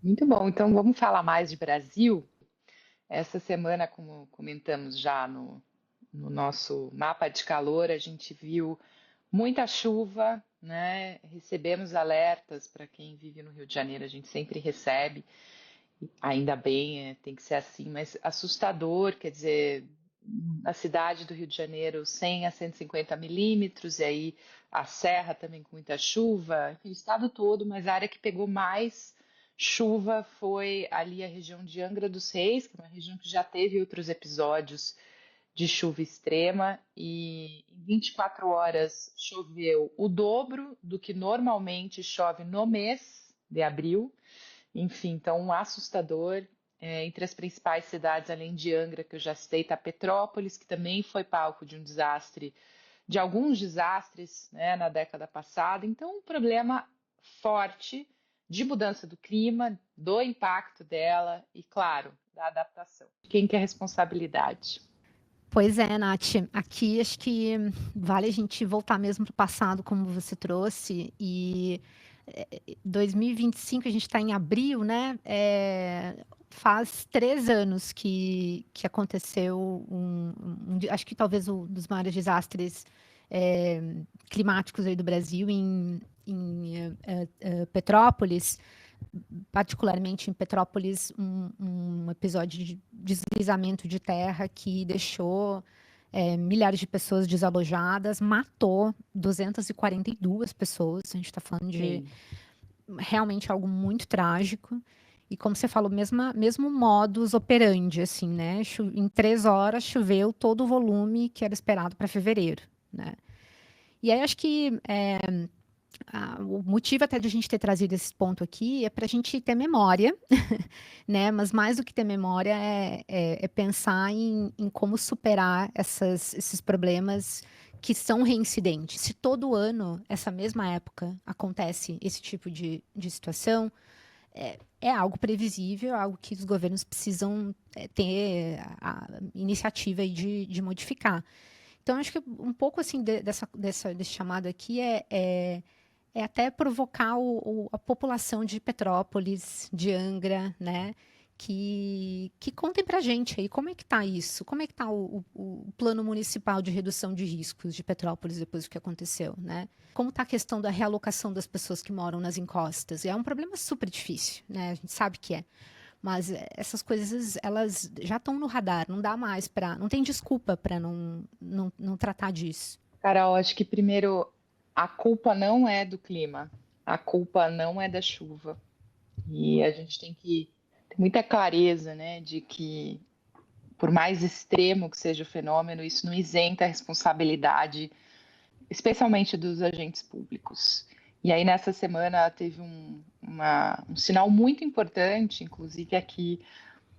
Muito bom. Então, vamos falar mais de Brasil. Essa semana, como comentamos já no nosso mapa de calor, a gente viu muita chuva, né? Recebemos alertas para quem vive no Rio de Janeiro, a gente sempre recebe, ainda bem, tem que ser assim, mas assustador, quer dizer, a cidade do Rio de Janeiro 100 a 150 milímetros, e aí a Serra também com muita chuva, enfim, o estado todo, mas a área que pegou mais chuva foi ali a região de Angra dos Reis, que é uma região que já teve outros episódios de chuva extrema, e em 24 horas choveu o dobro do que normalmente chove no mês de abril. Enfim, então um assustador. Entre as principais cidades, além de Angra, que eu já citei, está Petrópolis, que também foi palco de um desastre, de alguns desastres, né, na década passada. Então, um problema forte de mudança do clima, do impacto dela e, claro, da adaptação. Quem quer responsabilidade? Pois é, Nath. Aqui acho que vale a gente voltar mesmo para o passado, como você trouxe. E 2025, a gente está em abril, né? Faz 3 anos que aconteceu acho que talvez um dos maiores desastres climáticos aí do Brasil em Petrópolis, particularmente em Petrópolis, um episódio de deslizamento de terra que deixou milhares de pessoas desalojadas, matou 242 pessoas. A gente está falando de Sim. realmente algo muito trágico. E como você falou, mesmo modus operandi, assim, né? Em 3 horas choveu todo o volume que era esperado para fevereiro, né? E aí acho que o motivo até de a gente ter trazido esse ponto aqui é para a gente ter memória, né? Mas mais do que ter memória é pensar em como superar esses problemas que são reincidentes. Se todo ano, essa mesma época, acontece esse tipo de situação, é algo previsível, algo que os governos precisam ter a iniciativa aí de modificar. Então, acho que um pouco assim desse chamado aqui é até provocar a população de Petrópolis, de Angra, né? que contem para a gente aí como é que está isso, como é que está o plano municipal de redução de riscos de Petrópolis depois do que aconteceu, né? Como está a questão da realocação das pessoas que moram nas encostas? É um problema super difícil, né? A gente sabe que é. Mas essas coisas, elas já estão no radar, não dá mais para, não tem desculpa para não tratar disso. Carol, acho que primeiro a culpa não é do clima, a culpa não é da chuva. E a gente tem que ter muita clareza, né, de que por mais extremo que seja o fenômeno, isso não isenta a responsabilidade, especialmente dos agentes públicos. E aí nessa semana teve um sinal muito importante, inclusive aqui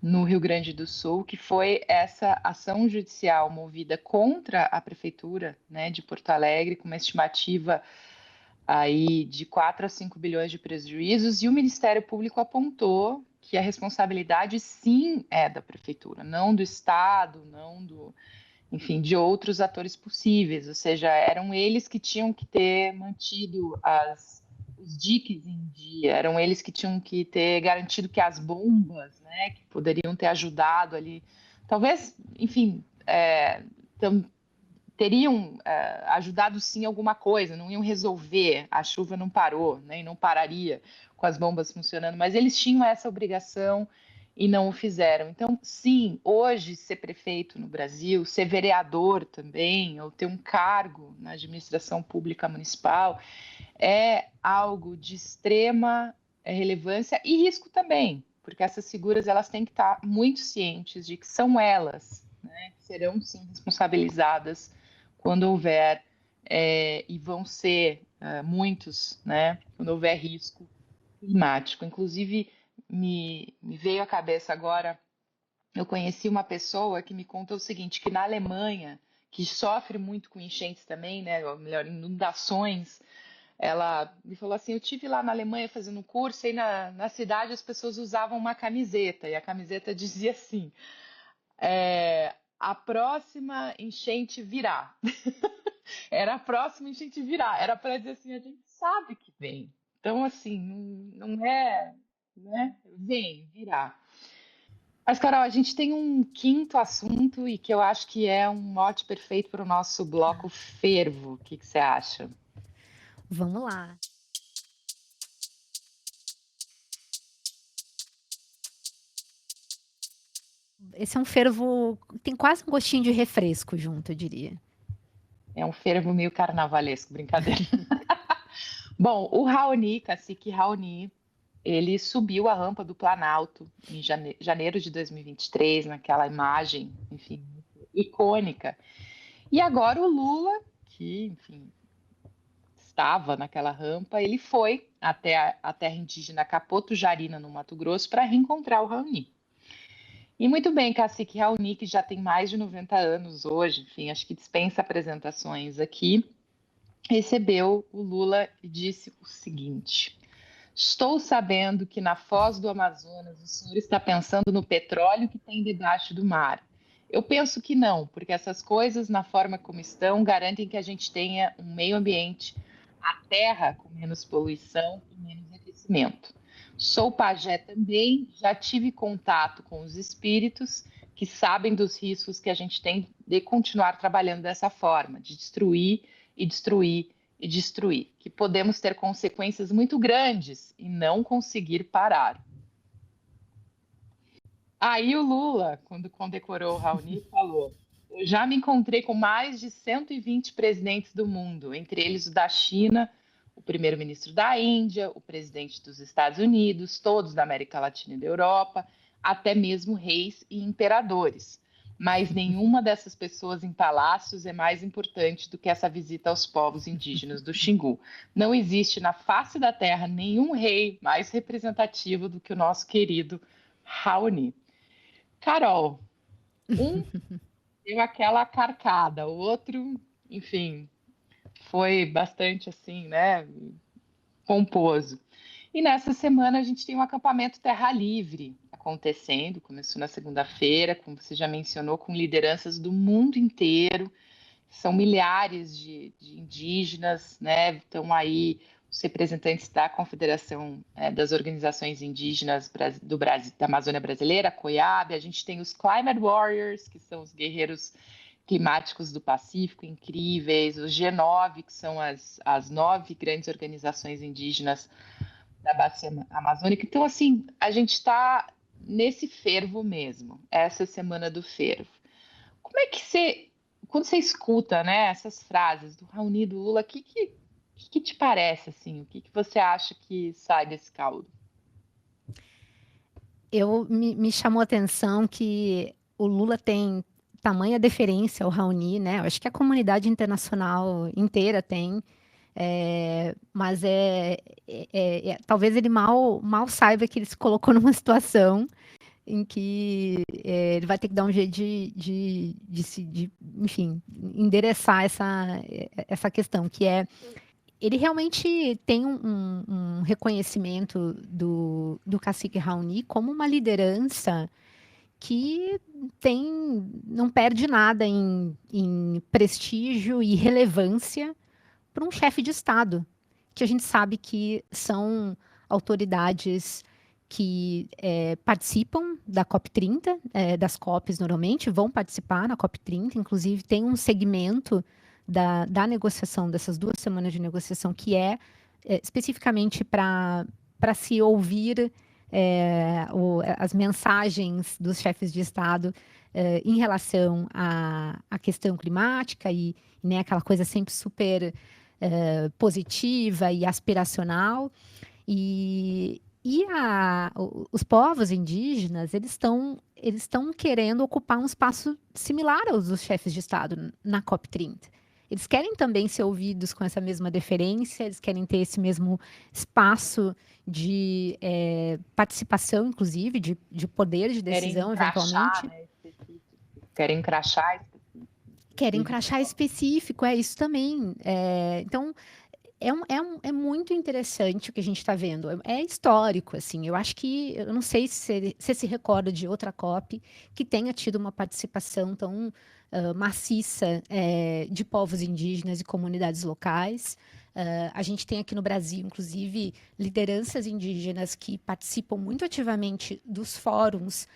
no Rio Grande do Sul, que foi essa ação judicial movida contra a prefeitura, né, de Porto Alegre, com uma estimativa aí de 4 a 5 bilhões de prejuízos, e o Ministério Público apontou que a responsabilidade sim é da prefeitura, não do Estado, não do, enfim, de outros atores possíveis, ou seja, eram eles que tinham que ter mantido os diques em dia, eram eles que tinham que ter garantido que as bombas, né, que poderiam ter ajudado ali, talvez, enfim, teriam ajudado sim alguma coisa, não iam resolver, a chuva não parou, né, e não pararia com as bombas funcionando, mas eles tinham essa obrigação e não o fizeram. Então, sim, hoje ser prefeito no Brasil, ser vereador também, ou ter um cargo na administração pública municipal, é algo de extrema relevância e risco também, porque essas figuras elas têm que estar muito cientes de que são elas, né, que serão sim responsabilizadas quando houver, e vão ser muitos, né, quando houver risco climático. Inclusive, me veio à cabeça agora, eu conheci uma pessoa que me contou o seguinte, que na Alemanha, que sofre muito com enchentes também, né, ou melhor, inundações, ela me falou assim, eu tive lá na Alemanha fazendo um curso e na cidade as pessoas usavam uma camiseta, e a camiseta dizia assim, a próxima enchente virá. Era a próxima enchente virá. Era para dizer assim, a gente sabe que vem. Então, assim, não é, né? Vem, virá. Mas, Carol, a gente tem um quinto assunto e que eu acho que é um mote perfeito para o nosso bloco fervo. O que você acha? Vamos lá. Esse é um fervo, tem quase um gostinho de refresco junto, eu diria. É um fervo meio carnavalesco, brincadeira. Bom, o Raoni, cacique Raoni, ele subiu a rampa do Planalto em janeiro de 2023, naquela imagem, enfim, icônica. E agora o Lula, que, enfim, estava naquela rampa, ele foi até a terra indígena Capoto Jarina, no Mato Grosso, para reencontrar o Raoni. E muito bem, cacique Raoni, que já tem mais de 90 anos hoje, enfim, acho que dispensa apresentações aqui, recebeu o Lula e disse o seguinte: estou sabendo que na foz do Amazonas o senhor está pensando no petróleo que tem debaixo do mar. Eu penso que não, porque essas coisas, na forma como estão, garantem que a gente tenha um meio ambiente, a terra com menos poluição e menos aquecimento. Sou pajé também, já tive contato com os espíritos que sabem dos riscos que a gente tem de continuar trabalhando dessa forma, de destruir e destruir e destruir, que podemos ter consequências muito grandes e não conseguir parar. Aí o Lula, quando condecorou o Raoni, falou: eu já me encontrei com mais de 120 presidentes do mundo, entre eles o da China, o primeiro-ministro da Índia, o presidente dos Estados Unidos, todos da América Latina e da Europa, até mesmo reis e imperadores. Mas nenhuma dessas pessoas em palácios é mais importante do que essa visita aos povos indígenas do Xingu. Não existe na face da terra nenhum rei mais representativo do que o nosso querido Raoni. Carol, um deu aquela carcada, o outro, enfim, foi bastante assim, né, pomposo. E nessa semana a gente tem um acampamento Terra Livre acontecendo, começou na segunda-feira, como você já mencionou, com lideranças do mundo inteiro. São milhares de indígenas, né? Estão aí os representantes da Confederação das Organizações Indígenas do Brasil, da Amazônia Brasileira, a COIAB, a gente tem os Climate Warriors, que são os guerreiros climáticos do Pacífico, incríveis, os G9, que são as 9 grandes organizações indígenas da Bacia Amazônica. Então, assim, a gente está nesse fervo mesmo, essa semana do fervo. Como é que você, quando você escuta, né, essas frases do Raoni, do Lula, o que te parece, assim? O que você acha que sai desse caldo? Me chamou a atenção que o Lula tem tamanha deferência ao Raoni, né? Eu acho que a comunidade internacional inteira tem, mas talvez ele mal saiba que ele se colocou numa situação em que ele vai ter que dar um jeito enfim, endereçar essa questão, que é ele realmente tem um reconhecimento do cacique Raoni como uma liderança que não perde nada em prestígio e relevância para um chefe de Estado, que a gente sabe que são autoridades que participam da COP30, das COPs normalmente, vão participar na COP30, inclusive tem um segmento da negociação, dessas 2 semanas de negociação, que especificamente para se ouvir as mensagens dos chefes de Estado em relação à questão climática e, né, aquela coisa sempre super positiva e aspiracional. Os povos indígenas, eles estão querendo ocupar um espaço similar aos dos chefes de Estado na COP30. Eles querem também ser ouvidos com essa mesma deferência, eles querem ter esse mesmo espaço de participação, inclusive, de poder de Querem decisão, um crachá, eventualmente. né, específico. Querem um crachá Querem um específico. crachá específico, é isso também. Então, é muito interessante o que a gente está vendo. É histórico, assim. Eu acho que, eu não sei se você se recorda de outra COP que tenha tido uma participação tão maciça de povos indígenas e comunidades locais. A gente tem aqui no Brasil, inclusive, lideranças indígenas que participam muito ativamente dos fóruns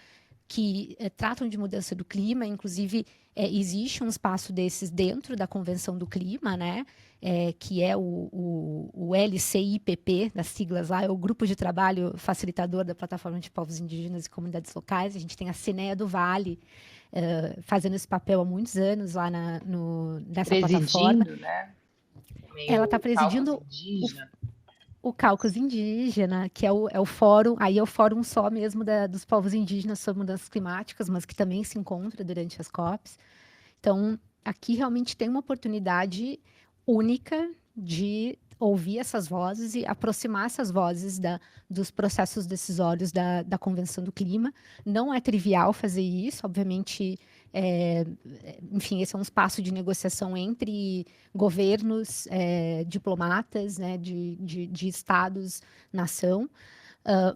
que tratam de mudança do clima, inclusive existe um espaço desses dentro da Convenção do Clima, né? Que é o LCIPP, das siglas lá, é o Grupo de Trabalho Facilitador da Plataforma de Povos Indígenas e Comunidades Locais. A gente tem a Cineia do Vale fazendo esse papel há muitos anos lá nessa plataforma. Presidindo, né? Também Ela está o caucus presidindo indígena. o Caucus Indígena, que é o fórum, aí é o fórum só mesmo dos povos indígenas sobre mudanças climáticas, mas que também se encontra durante as COPs. Então, aqui realmente tem uma oportunidade única de ouvir essas vozes e aproximar essas vozes dos processos decisórios da Convenção do Clima. Não é trivial fazer isso, obviamente. Enfim, esse é um espaço de negociação entre governos, diplomatas, né, de estados, nação.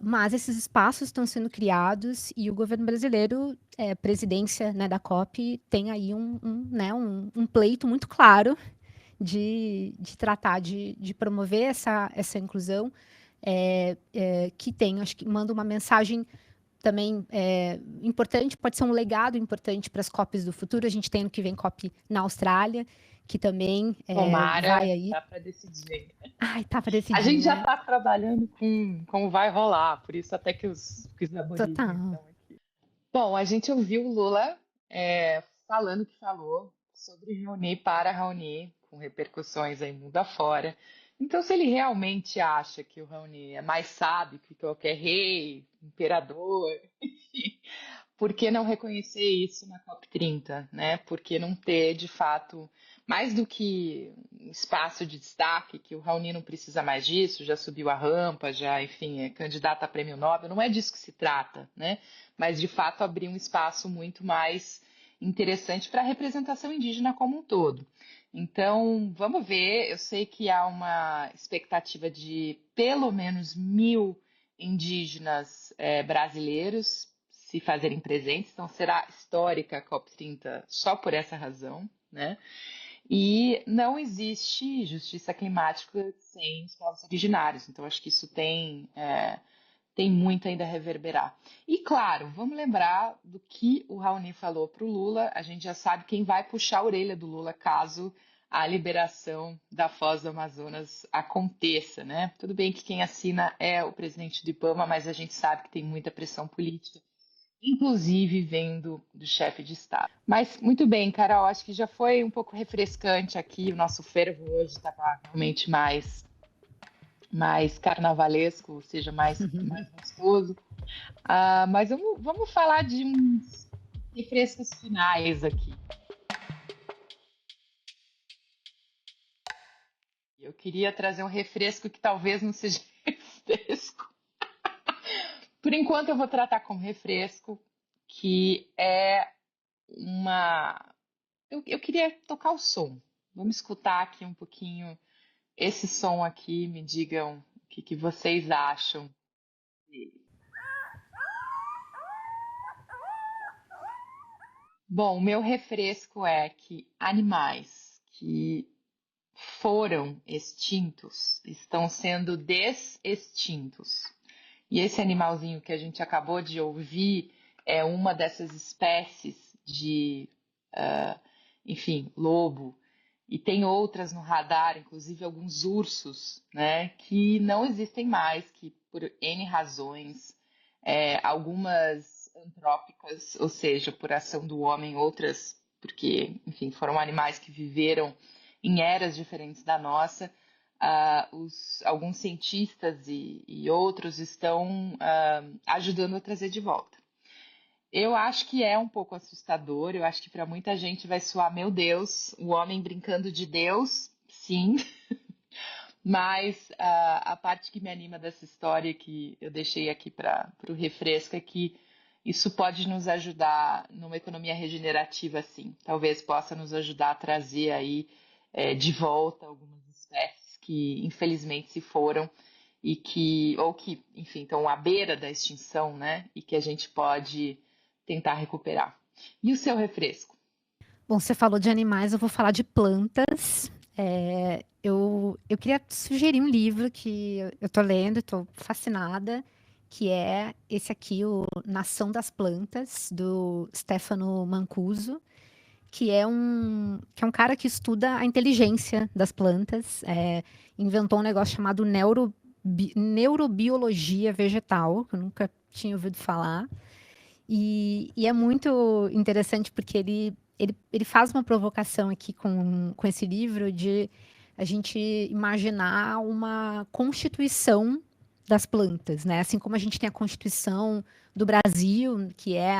Mas esses espaços estão sendo criados e o governo brasileiro, presidência, né, da COP, tem aí né, um pleito muito claro de tratar de promover essa inclusão, que acho que manda uma mensagem também importante, pode ser um legado importante para as COPs do futuro. A gente tem no que vem COP na Austrália, que também vai Tomara, aí. tá para decidir. Ai, tá para A decidir, gente já né? está trabalhando com como vai rolar, por isso até que os aborígenes Total. estão aqui. Bom, a gente ouviu o Lula falando o que falou sobre Raoni para Raoni, com repercussões aí mundo afora. Então, se ele realmente acha que o Raoni é mais sábio que qualquer rei, imperador, enfim, por que não reconhecer isso na COP30, né? Por que não ter, de fato, mais do que um espaço de destaque, que o Raoni não precisa mais disso, já subiu a rampa, já, enfim, é candidato a prêmio Nobel, não é disso que se trata, né? Mas, de fato, abrir um espaço muito mais interessante para a representação indígena como um todo. Então, vamos ver. Eu sei que há uma expectativa de pelo menos 1.000 indígenas brasileiros se fazerem presentes, então será histórica a COP30 só por essa razão, né? E não existe justiça climática sem os povos originários. Então, acho que isso tem muito ainda a reverberar. E, claro, vamos lembrar do que o Raoni falou para o Lula. A gente já sabe quem vai puxar a orelha do Lula caso a liberação da Foz do Amazonas aconteça, né? Tudo bem que quem assina é o presidente do IBAMA, mas a gente sabe que tem muita pressão política, inclusive vendo do chefe de Estado. Mas muito bem, Carol, acho que já foi um pouco refrescante aqui, o nosso fervo hoje estava realmente mais carnavalesco, ou seja, mais gostoso. Mas vamos falar de uns refrescos finais aqui. Eu queria trazer um refresco que talvez não seja refresco. Por enquanto eu vou tratar como refresco, que é eu queria tocar o som. Vamos escutar aqui um pouquinho esse som aqui, me digam o que vocês acham. Bom, o meu refresco é que animais que foram extintos estão sendo desextintos. E esse animalzinho que a gente acabou de ouvir é uma dessas espécies de, enfim, lobo. E tem outras no radar, inclusive alguns ursos, né, que não existem mais, que por N razões, algumas antrópicas, ou seja, por ação do homem, outras porque, enfim, foram animais que viveram em eras diferentes da nossa. Alguns cientistas e outros estão ajudando a trazer de volta. Eu acho que é um pouco assustador, eu acho que para muita gente vai soar, meu Deus, o homem brincando de Deus, sim, mas a parte que me anima dessa história que eu deixei aqui para o refresco é que isso pode nos ajudar numa economia regenerativa, sim. Talvez possa nos ajudar a trazer aí de volta algumas espécies que infelizmente se foram ou que, enfim, estão à beira da extinção, né? E que a gente pode tentar recuperar. E o seu refresco? Bom, você falou de animais, eu vou falar de plantas. Eu queria sugerir um livro que eu tô lendo, estou fascinada, que é esse aqui, o Nação das Plantas, do Stefano Mancuso, que é um cara que estuda a inteligência das plantas, inventou um negócio chamado neurobiologia vegetal, que eu nunca tinha ouvido falar. E é muito interessante porque ele faz uma provocação aqui com esse livro de a gente imaginar uma constituição das plantas, né? Assim como a gente tem a Constituição do Brasil, que é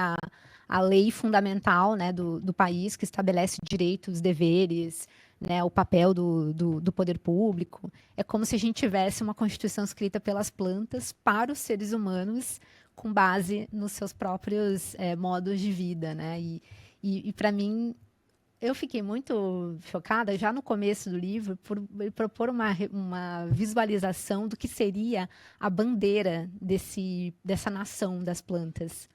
a lei fundamental, né, do país, que estabelece direitos, deveres, né, o papel do poder público. É como se a gente tivesse uma Constituição escrita pelas plantas para os seres humanos com base nos seus próprios modos de vida, né? E para mim, eu fiquei muito chocada já no começo do livro por ele propor uma visualização do que seria a bandeira dessa nação das plantas,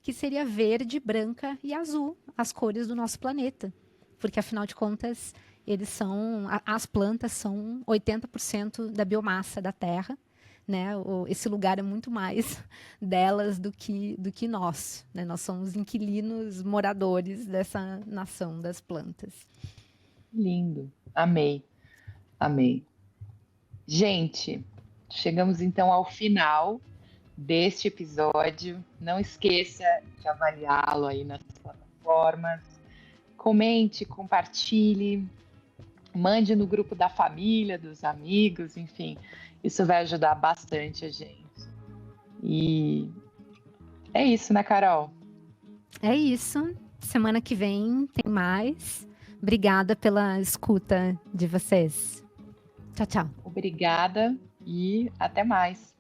que seria verde, branca e azul, as cores do nosso planeta, porque afinal de contas as plantas são 80% da biomassa da Terra. Né? Esse lugar é muito mais delas do que nós. Né? Nós somos inquilinos, moradores dessa nação das plantas. Lindo. Amei. Amei. Gente, chegamos então ao final deste episódio. Não esqueça de avaliá-lo aí nas plataformas. Comente, compartilhe, mande no grupo da família, dos amigos, enfim. Isso vai ajudar bastante a gente. E é isso, né, Carol? É isso. Semana que vem tem mais. Obrigada pela escuta de vocês. Tchau, tchau. Obrigada e até mais.